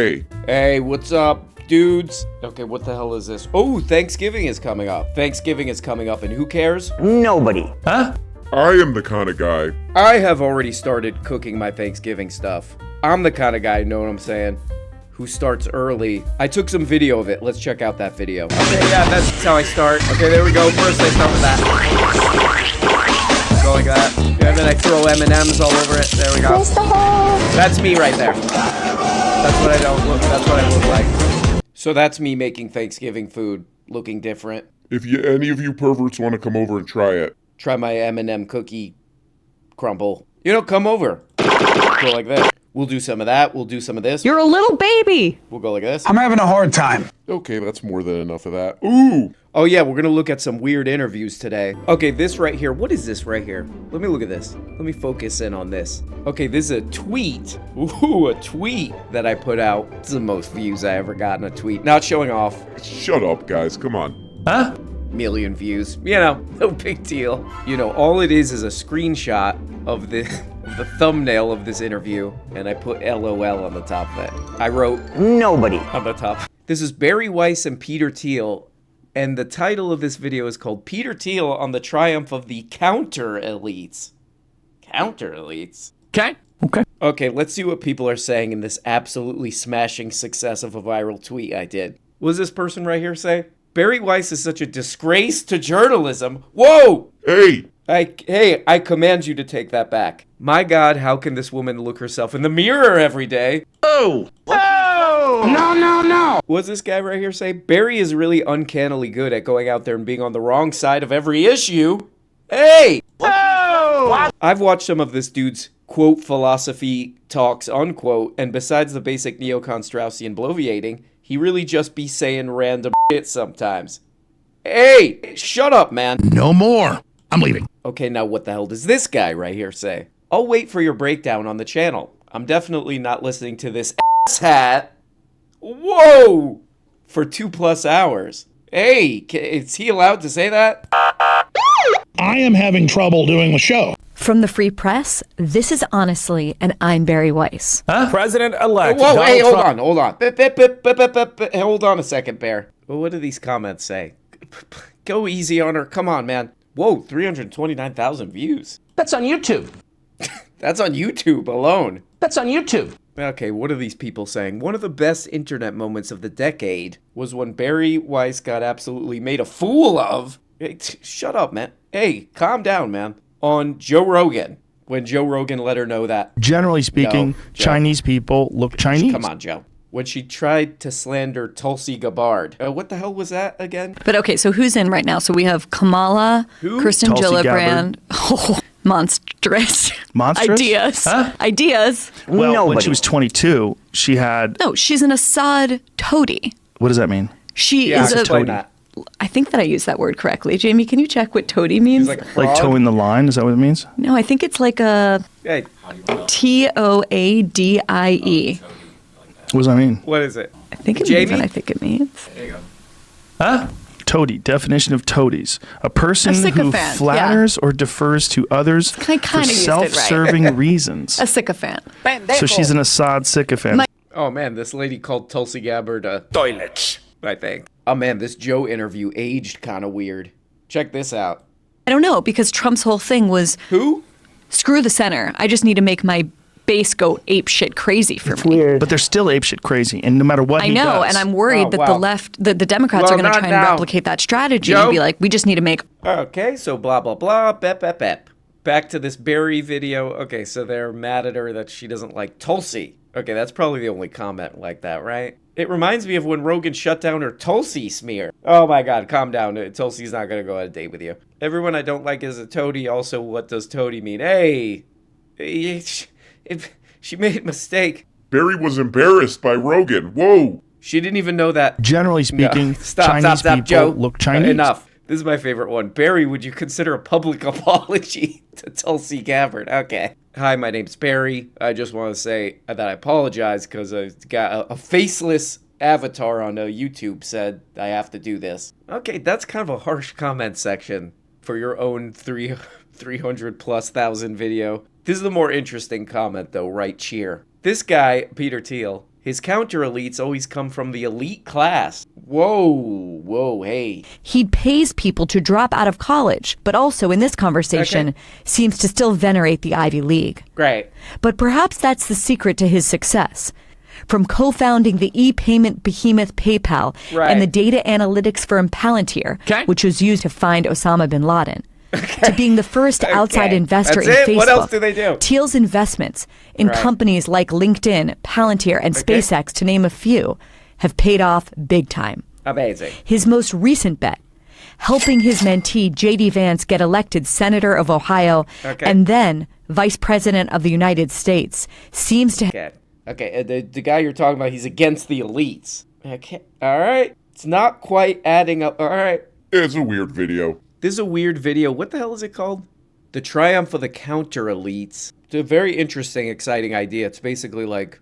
Hey. Hey, what's up, dudes? Okay, what the hell is this? Oh, Thanksgiving is coming up. Thanksgiving is coming up, and who cares? Nobody. Huh? I am the kind of guy. I have already started cooking my Thanksgiving stuff. I'm the kind of guy, know what I'm saying, who starts early. I took some video of it. Let's check out that video. Okay, yeah, that's how I start. Okay, there we go. First I start with that. Go like that. Yeah, and then I throw M&Ms all over it. There we go. That's me right there. That's what I look like. So that's me making Thanksgiving food, looking different. If any of you perverts want to come over and try it. Try my M&M cookie crumble. Come over. Go like this. We'll do some of that. We'll do some of this. You're a little baby. We'll go like this. I'm having a hard time. Okay, that's more than enough of that. Ooh! Oh yeah, we're gonna look at some weird interviews today. Okay, this right here. What is this right here? Let me look at this. Let me focus in on this. Okay, this is a tweet. Ooh, a tweet that I put out. This is the most views I ever got in a tweet. Not showing off. Shut up, guys. Come on. Huh? Million views. No big deal. All it is a screenshot of the thumbnail of this interview, and I put LOL on the top of it. I wrote Nobody. on the top. This is Barry Weiss and Peter Thiel, and the title of this video is called Peter Thiel on the Triumph of the Counter Elites. Counter Elites? Okay. Okay, let's see what people are saying in this absolutely smashing success of a viral tweet I did. What does this person right here say? Barry Weiss is such a disgrace to journalism. Whoa! Hey! I command you to take that back. My God, how can this woman look herself in the mirror every day? Oh! No. What does this guy right here say? Barry is really uncannily good at going out there and being on the wrong side of every issue. Hey! Oh! I've watched some of this dude's quote philosophy talks, unquote, and besides the basic neocon Straussian bloviating, he really just be saying random shit sometimes. Hey! Shut up, man. No more. I'm leaving. Okay, now what the hell does this guy right here say? I'll wait for your breakdown on the channel. I'm definitely not listening to this asshat. Whoa! For 2+ hours. Hey, is he allowed to say that? I am having trouble doing the show. From the Free Press, this is Honestly, and I'm Barry Weiss. Huh? President-elect Whoa, hey, hold Trump. on. Hold on a second, Bear. Well, what do these comments say? Go easy on her. Come on, man. Whoa, 329,000 views. That's on YouTube. That's on YouTube alone. That's on YouTube. Okay, what are these people saying? One of the best internet moments of the decade was when Barry Weiss got absolutely made a fool of. Hey, shut up, man. Hey, calm down, man. On Joe Rogan, when Joe Rogan let her know that. Generally speaking, No, Joe. Chinese people look Chinese. Come on, Joe. When she tried to slander Tulsi Gabbard. What the hell was that again? But okay, so who's in right now? So we have Kamala, Who? Kirsten Tulsi Gillibrand. Oh, monstrous. Monstrous? Ideas. Huh? Ideas. Well, Nobody. when she was 22, she had... No, she's an Assad toady. What does that mean? She Yeah, is a... explain that. I think that I used that word correctly. Jamie, can you check what toady means? She's like a frog. Like towing the line? Is that what it means? No, I think it's like a Hey, Toadie. What does that mean? what is it? I think it means Jamie? what I think it means. Huh? Toady. Definition of toadies. A person A who sycophant, flatters or defers to others I kinda for used it right. self-serving reasons. A sycophant. So she's an Assad sycophant. Oh man, this lady called Tulsi Gabbard a toilet, I think. Oh man, this Joe interview aged kind of weird. Check this out. I don't know, because Trump's whole thing was Who? screw the center. I just need to make my base go ape shit crazy for me. Weird. But they're still apeshit crazy, and no matter what I he know, does... and I'm worried Oh, that wow. the left, the Democrats Well, are going to not try now. and replicate that strategy Joe? and be like, we just need to make. Okay, so blah, blah, blah, bep, bep, bep. Back to this Barry video. Okay, so they're mad at her that she doesn't like Tulsi. Okay, that's probably the only comment like that, right? It reminds me of when Rogan shut down her Tulsi smear. Oh my God, calm down. Tulsi's not going to go on a date with you. Everyone I don't like is a toady. Also, what does toady mean? Hey, she made a mistake. Barry was embarrassed by Rogan. Whoa! She didn't even know that. Generally speaking, No. Stop, Chinese stop, people Joe. look Chinese. Enough. This is my favorite one. Barry, would you consider a public apology to Tulsi Gabbard? Okay. Hi, my name's Barry. I just want to say that I apologize because I got a faceless avatar on YouTube said I have to do this. Okay, that's kind of a harsh comment section for your own 300,000+ video. This is the more interesting comment, though, right cheer. This guy, Peter Thiel, His counter-elites always come from the elite class. Whoa, hey. He pays people to drop out of college, but also in this conversation seems to still venerate the Ivy League. Great. But perhaps that's the secret to his success. From co-founding the e-payment behemoth PayPal and the data analytics firm Palantir, which was used to find Osama bin Laden, to being the first outside investor in Facebook. What else do they do? Thiel's investments in companies like LinkedIn, Palantir, and SpaceX, to name a few, have paid off big time. Amazing. His most recent bet, helping his mentee J.D. Vance get elected Senator of Ohio and then Vice President of the United States, seems to... Okay, the guy you're talking about, he's against the elites. Okay, all right. It's not quite adding up. All right. It's a weird video. This is a weird video. What the hell is it called? The Triumph of the Counter-Elites. It's a very interesting, exciting idea. It's basically like,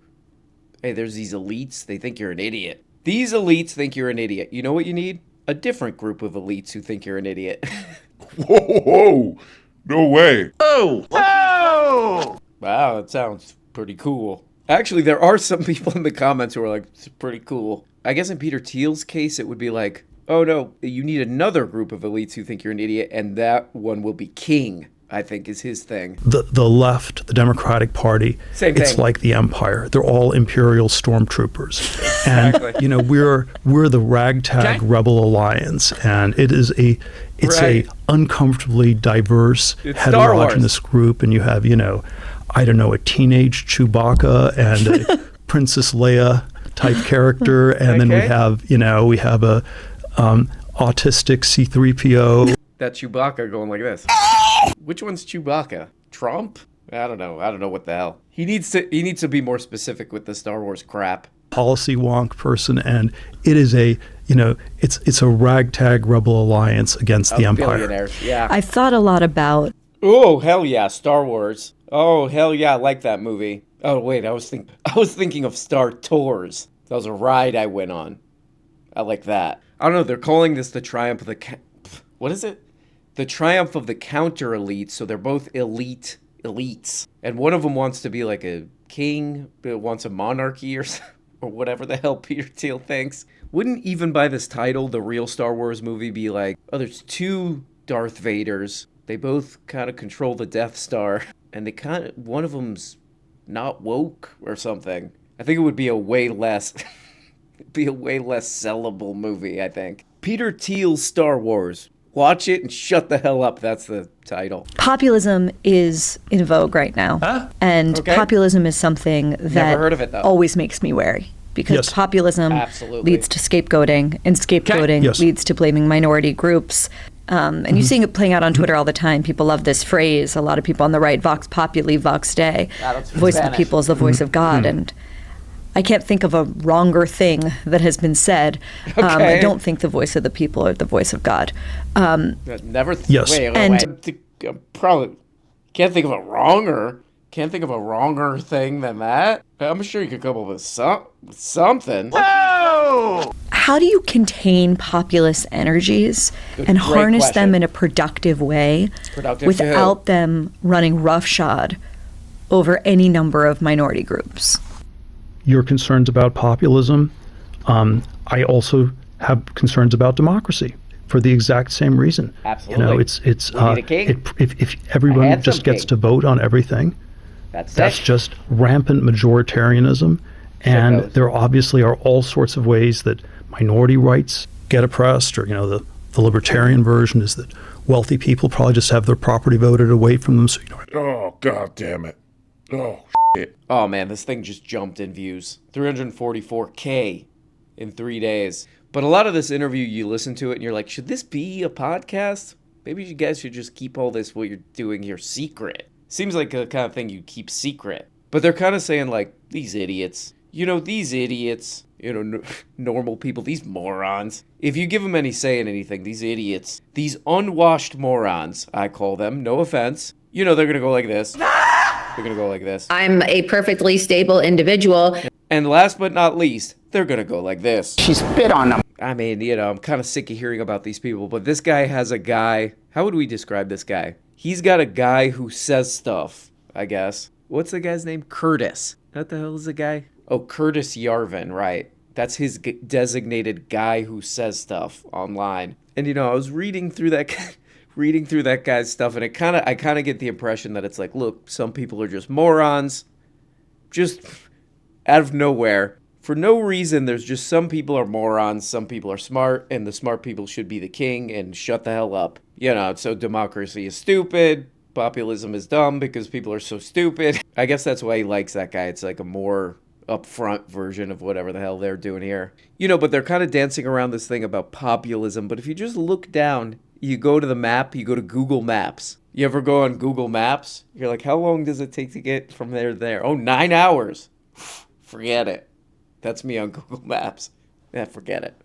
hey, there's these elites. They think you're an idiot. These elites think you're an idiot. You know what you need? A different group of elites who think you're an idiot. Whoa! No way. Oh! Oh! Wow, that sounds pretty cool. Actually, there are some people in the comments who are like, it's pretty cool. I guess in Peter Thiel's case, it would be like, oh no, you need another group of elites who think you're an idiot, and that one will be king, I think is his thing. The left, the Democratic Party, Same it's thing. like the empire. They're all imperial stormtroopers. Exactly. And, you know, we're the ragtag rebel alliance, and it's a uncomfortably diverse, It's Star Wars. heterogeneous group, and you have, you know, I don't know, a teenage Chewbacca and a Princess Leia type character, and then we have a autistic C-3PO. That Chewbacca going like this. Which one's Chewbacca? Trump? I don't know what the hell. He needs to be more specific with the Star Wars crap. Policy wonk person, and it is it's a ragtag rebel alliance against the empire. Billionaires, yeah. I've thought a lot about... Oh, hell yeah, Star Wars. Oh, hell yeah, I like that movie. Oh, wait, I was thinking of Star Tours. That was a ride I went on. I like that. I don't know, they're calling this the Triumph of the... What is it? The Triumph of the Counter-Elites, so they're both elites. And one of them wants to be like a king, but wants a monarchy or whatever the hell Peter Thiel thinks. Wouldn't even by this title, the real Star Wars movie be like, oh, there's two Darth Vaders. They both kind of control the Death Star, and one of them's not woke or something. I think it would be a way less sellable movie, I think. Peter Thiel's Star Wars. Watch it and shut the hell up. That's the title. Populism is in vogue right now. And populism is something that Never heard of it, though. always makes me wary. Because populism Absolutely. leads to scapegoating, and scapegoating leads to blaming minority groups. And you're seeing it playing out on Twitter all the time. People love this phrase. A lot of people on the right, Vox Populi, Vox Dei. Voice of the people is the voice of God. And I can't think of a wronger thing that has been said. I don't think the voice of the people or the voice of God. Never. Yes. Wait. Probably can't think of a wronger. Can't think of a wronger thing than that. I'm sure you could come up with something. How do you contain populist energies and harness them in a productive way without them running roughshod over any number of minority groups? Your concerns about populism, I also have concerns about democracy for the exact same reason. Absolutely. You know, it's if everyone just gets to vote on everything, that's just rampant majoritarianism, and there obviously are all sorts of ways that minority rights get oppressed, or the libertarian version is that wealthy people probably just have their property voted away from them. So Oh, god damn it. Oh, shit. Oh man, this thing just jumped in views. 344K in 3 days. But a lot of this interview, you listen to it and you're like, should this be a podcast? Maybe you guys should just keep all this, what you're doing here, secret. Seems like the kind of thing you keep secret. But they're kind of saying like, these idiots. These idiots. Normal people, these morons. If you give them any say in anything, these idiots, these unwashed morons, I call them, no offense. They're going to go like this. They're going to go like this. I'm a perfectly stable individual. And last but not least, they're going to go like this. She spit on them. I mean, I'm kind of sick of hearing about these people, but this guy has a guy. How would we describe this guy? He's got a guy who says stuff, I guess. What's the guy's name? Curtis. What the hell is the guy? Oh, Curtis Yarvin, right. That's his designated guy who says stuff online. And, I was reading through that guy's stuff, and I kind of get the impression that it's like, look, some people are just morons, just out of nowhere. For no reason, there's just some people are morons, some people are smart, and the smart people should be the king and shut the hell up. So democracy is stupid, populism is dumb because people are so stupid. I guess that's why he likes that guy. It's like a more upfront version of whatever the hell they're doing here. But they're kind of dancing around this thing about populism, but if you just look down, you go to the map, you go to Google Maps. You ever go on Google Maps? You're like, how long does it take to get from there to there? Oh, 9 hours. Forget it. That's me on Google Maps. Yeah, forget it.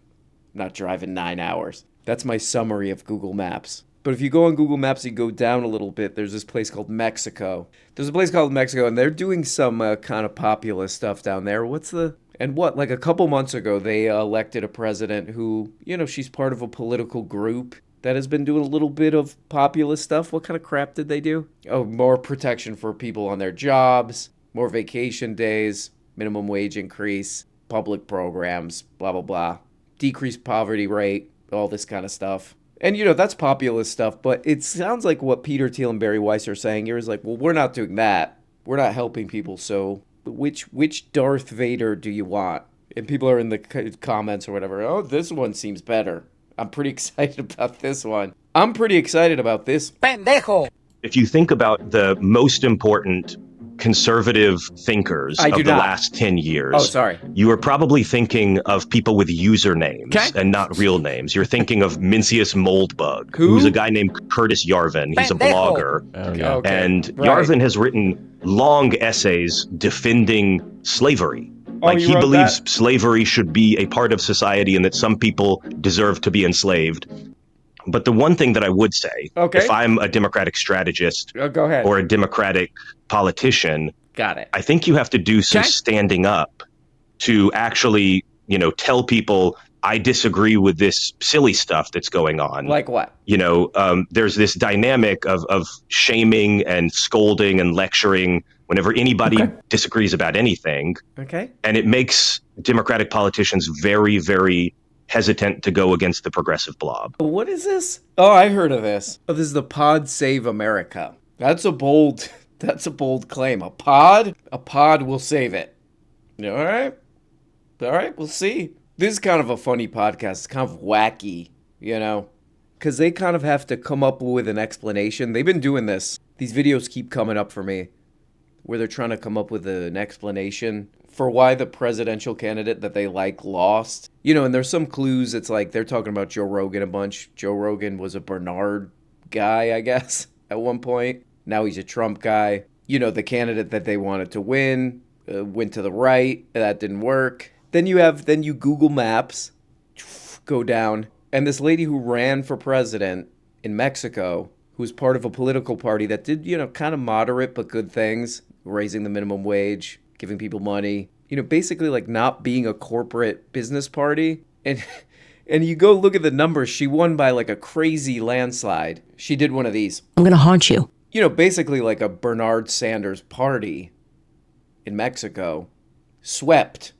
I'm not driving 9 hours. That's my summary of Google Maps. But if you go on Google Maps, you go down a little bit, there's this place called Mexico. There's a place called Mexico, and they're doing some kind of populist stuff down there. Like a couple months ago, they elected a president who, she's part of a political group that has been doing a little bit of populist stuff. What kind of crap did they do? Oh, more protection for people on their jobs, more vacation days, minimum wage increase, public programs, blah, blah, blah. Decreased poverty rate, all this kind of stuff. And, that's populist stuff, but it sounds like what Peter Thiel and Barry Weiss are saying here is like, well, we're not doing that. We're not helping people, so which Darth Vader do you want? And people are in the comments or whatever, oh, this one seems better. I'm pretty excited about this one. I'm pretty excited about this. Pendejo! If you think about the most important conservative thinkers of the last 10 years, you are probably thinking of people with usernames and not real names. You're thinking of Mencius Moldbug, who's a guy named Curtis Yarvin. He's a blogger. And Yarvin has written long essays defending slavery. Like, he believes slavery should be a part of society and that some people deserve to be enslaved. But the one thing that I would say, if I'm a Democratic strategist or a Democratic politician, I think you have to do some standing up to actually, tell people, I disagree with this silly stuff that's going on. Like what? There's this dynamic of shaming and scolding and lecturing whenever anybody disagrees about anything. And it makes Democratic politicians very, very hesitant to go against the progressive blob. What is this? Oh, I heard of this. Oh, this is the Pod Save America. That's a bold claim. A pod will save it. All right, we'll see. This is kind of a funny podcast. It's kind of wacky, because they kind of have to come up with an explanation. They've been doing this. These videos keep coming up for me where they're trying to come up with an explanation for why the presidential candidate that they like lost. And there's some clues. It's like they're talking about Joe Rogan a bunch. Joe Rogan was a Bernard guy, I guess, at one point. Now he's a Trump guy. The candidate that they wanted to win went to the right. That didn't work. Then you Google Maps, go down, and this lady who ran for president in Mexico, who's part of a political party that did, kind of moderate but good things, raising the minimum wage, giving people money, basically like not being a corporate business party. And you go look at the numbers, she won by like a crazy landslide. She did one of these. I'm going to haunt you. Basically like a Bernard Sanders party in Mexico. Swept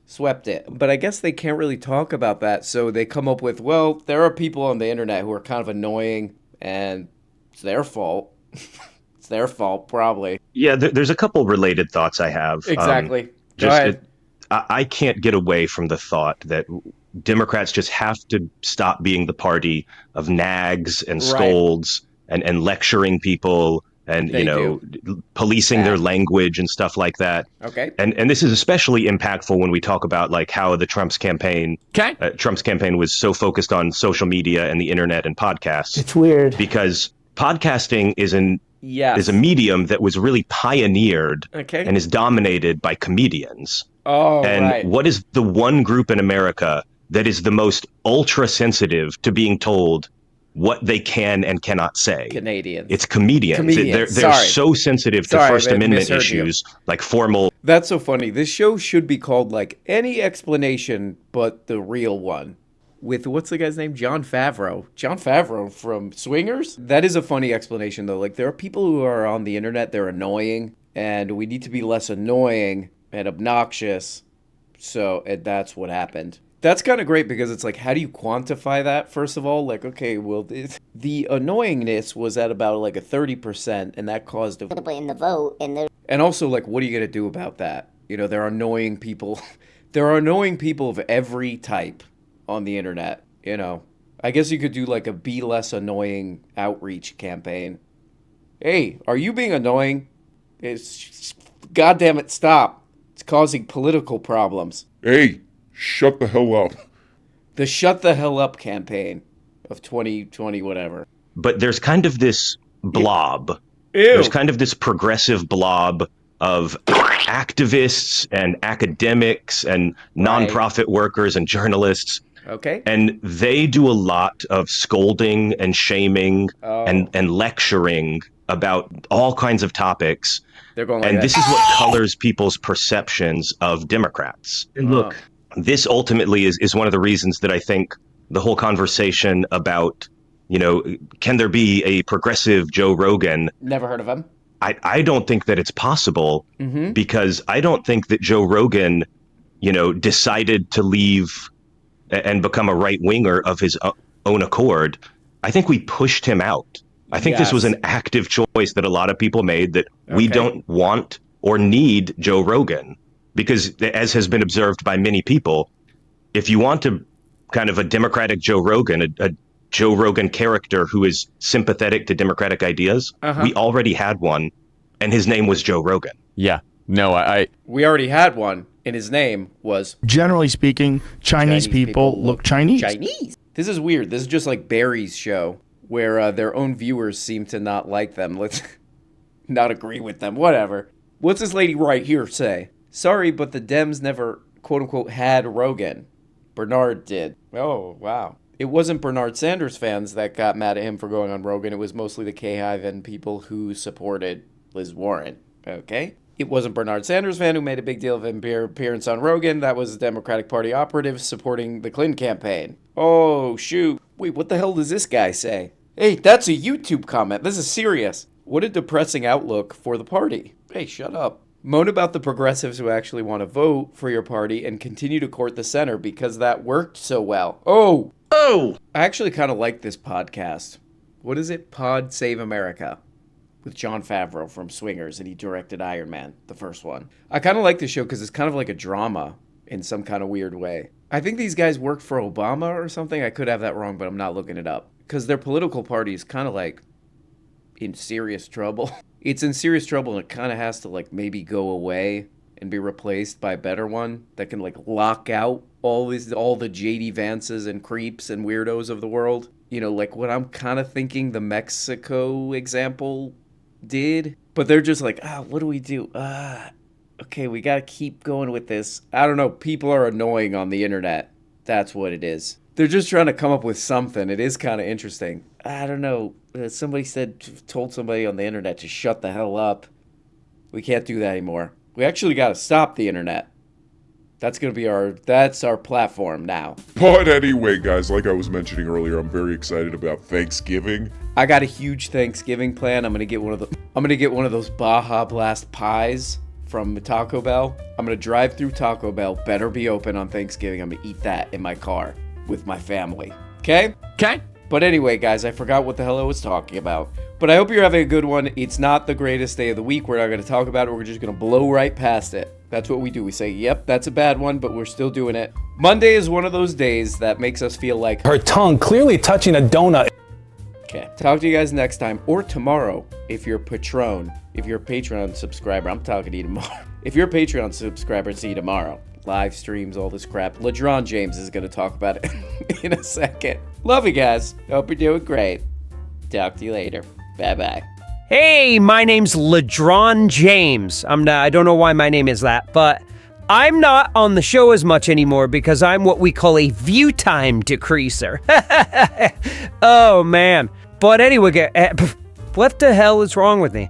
it. But I guess they can't really talk about that. So they come up with, well, there are people on the internet who are kind of annoying and it's their fault. It's their fault, probably. Yeah, there's a couple related thoughts I have. Exactly. Go ahead. I can't get away from the thought that Democrats just have to stop being the party of nags and scolds and lecturing people and, policing their language and stuff like that. And this is especially impactful when we talk about like how the Trump's campaign was so focused on social media and the internet and podcasts. It's weird. Because podcasting is a medium that was really pioneered and is dominated by comedians. What is the one group in America that is the most ultra sensitive to being told what they can and cannot say? Canadians. It's comedians. They're so sensitive to First Amendment issues, like formal. That's so funny. This show should be called like Any Explanation But the Real One. With, what's the guy's name? Jon Favreau. Jon Favreau from Swingers? That is a funny explanation, though. Like, there are people who are on the internet, they're annoying, and we need to be less annoying and obnoxious So that's what happened. That's kind of great because it's like, how do you quantify that? First of all, like, okay, well, the annoyingness was at about like a 30%, and that caused a in the vote. And also, like, what are you going to do about that? You know, there are annoying people. There are annoying people of every type on the internet, you know. I guess you could do like a Be Less Annoying outreach campaign. Hey, are you being annoying? God damn it, stop. It's causing political problems. Hey, shut the hell up. The Shut the Hell Up campaign of 2020, whatever. But there's kind of this blob. Ew. There's kind of this progressive blob of activists and academics and nonprofit workers and journalists. Okay. And they do a lot of scolding and shaming and lecturing about all kinds of topics. They're going like and that. This is what colors people's perceptions of Democrats. And look, this ultimately is one of the reasons that I think the whole conversation about, you know, can there be a progressive Joe Rogan? Never heard of him. I don't think that it's possible because I don't think that Joe Rogan, you know, decided to leave and become a right winger of his own accord. I think we pushed him out. I think this was an active choice that a lot of people made, that we don't want or need Joe Rogan, because as has been observed by many people, if you want to kind of a Democratic Joe Rogan, a Joe Rogan character who is sympathetic to Democratic ideas, we already had one, and his name was Joe Rogan. Yeah. No, we already had one, and his name was... Generally speaking, Chinese people look Chinese. This is weird. This is just like Barry's show, where their own viewers seem to not like them. Let's not agree with them. Whatever. What's this lady right here say? Sorry, but the Dems never, quote-unquote, had Rogan. Bernard did. Oh, wow. It wasn't Bernard Sanders fans that got mad at him for going on Rogan. It was mostly the K-Hive and people who supported Liz Warren. Okay? It wasn't Bernard Sanders fan who made a big deal of his appearance on Rogan. That was the Democratic Party operatives supporting the Clinton campaign. Oh, shoot. Wait, what the hell does this guy say? Hey, that's a YouTube comment. This is serious. What a depressing outlook for the party. Hey, shut up. Moan about the progressives who actually want to vote for your party and continue to court the center because that worked so well. Oh! I actually kind of like this podcast. What is it? Pod Save America. With Jon Favreau from Swingers, and he directed Iron Man, the first one. I kind of like the show because it's kind of like a drama in some kind of weird way. I think these guys worked for Obama or something. I could have that wrong, but I'm not looking it up. Because their political party is kind of like in serious trouble. It's in serious trouble, and it kind of has to like maybe go away and be replaced by a better one that can like lock out all the JD Vances and creeps and weirdos of the world. You know, like what I'm kind of thinking the Mexico example did, but they're just like, what do we do? Okay, we gotta keep going with this. I don't know, people are annoying on the internet. That's what it is. They're just trying to come up with something. It is kind of interesting. I don't know, somebody told somebody on the internet to shut the hell up. We can't do that anymore. We actually gotta stop the internet. That's gonna be that's our platform now. But anyway, guys, like I was mentioning earlier, I'm very excited about Thanksgiving. I got a huge Thanksgiving plan. I'm gonna get one of those Baja Blast pies from Taco Bell. I'm gonna drive through Taco Bell. Better be open on Thanksgiving. I'm gonna eat that in my car with my family. Okay? Okay. But anyway, guys, I forgot what the hell I was talking about. But I hope you're having a good one. It's not the greatest day of the week. We're not gonna talk about it. We're just gonna blow right past it. That's what we do. We say, yep, that's a bad one, but we're still doing it. Monday is one of those days that makes us feel like her tongue clearly touching a donut. Okay. Talk to you guys next time or tomorrow if you're a Patreon subscriber. I'm talking to you tomorrow. If you're a Patreon subscriber, see you tomorrow. Live streams, all this crap. LeDron James is going to talk about it in a second. Love you guys. Hope you're doing great. Talk to you later. Bye-bye. Hey, my name's LeDron James. I don't know why my name is that, but I'm not on the show as much anymore because I'm what we call a view time decreaser. Oh, man. But anyway, what the hell is wrong with me?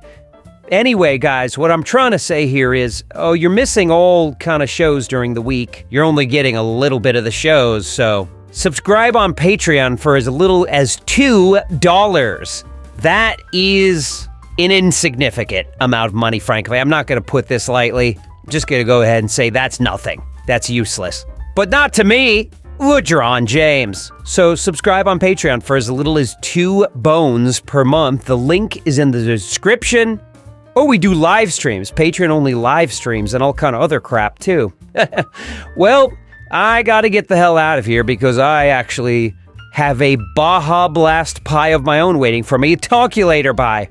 Anyway, guys, what I'm trying to say here is, you're missing all kind of shows during the week. You're only getting a little bit of the shows, so subscribe on Patreon for as little as $2. That is an insignificant amount of money, frankly. I'm not going to put this lightly. I'm just going to go ahead and say that's nothing. That's useless. But not to me, LeDron James. So subscribe on Patreon for as little as 2 bones per month. The link is in the description. Oh, we do live streams, Patreon-only live streams, and all kind of other crap, too. Well, I gotta get the hell out of here because I actually have a Baja Blast pie of my own waiting for me. Talk to you later, bye.